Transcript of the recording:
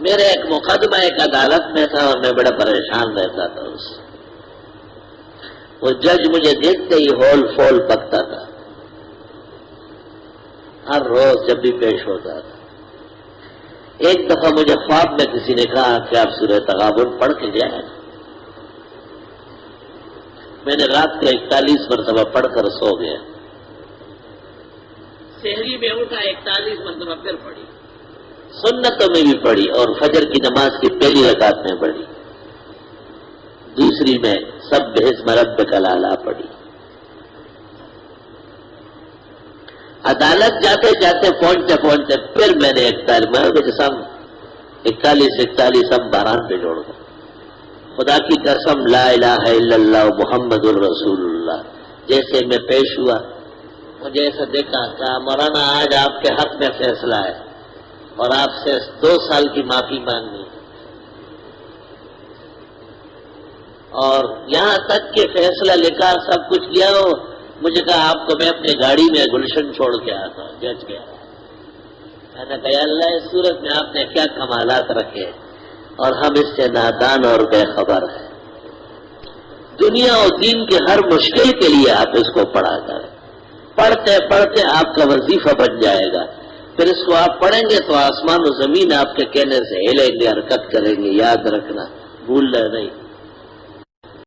میرا ایک مقدمہ ایک عدالت میں تھا اور میں بڑا پریشان رہتا تھا اس سے. وہ جج مجھے دیکھتے ہی ہول فول پکتا تھا ہر روز جب بھی پیش ہوتا تھا. ایک دفعہ مجھے خواب میں کسی نے کہا کہ آپ سورہ تغابن پڑھ کے جائیں. میں نے رات کو 41 مرتبہ پڑھ کر سو گیا. سحری میں اٹھا 41 مرتبہ پھر پڑھی. سنتوں میں بھی پڑھی اور فجر کی نماز کی پہلی رکعت میں پڑھی. دوسری میں سبح اسم ربک الاعلی پڑھی. عدالت جاتے جاتے پہنچتے پھر میں نے 41 ہم 12 پہ جوڑ دو. خدا کی قسم لا الہ الا اللہ محمد الرسول اللہ. جیسے میں پیش ہوا مجھے ایسا دیکھا کہ مولانا آج آپ کے حق میں فیصلہ ہے اور آپ سے 2 سال کی معافی مانگنی اور یہاں تک کہ فیصلہ لکھا سب کچھ کیا ہو. مجھے کہا آپ کو میں اپنی گاڑی میں گلشن چھوڑ کے آتا ہوں. جج گیا. میں نے کہا اللہ اس صورت میں آپ نے کیا کمالات رکھے اور ہم اس سے نادان اور بے خبر ہیں. دنیا اور دین کے ہر مشکل کے لیے آپ اس کو پڑھا کریں. پڑھتے پڑھتے آپ کا وظیفہ بن جائے گا. پھر اس کو آپ پڑھیں گے تو آسمان و زمین آپ کے کہنے سے ہلیں گے حرکت کریں گے. یاد رکھنا بھولنا نہیں.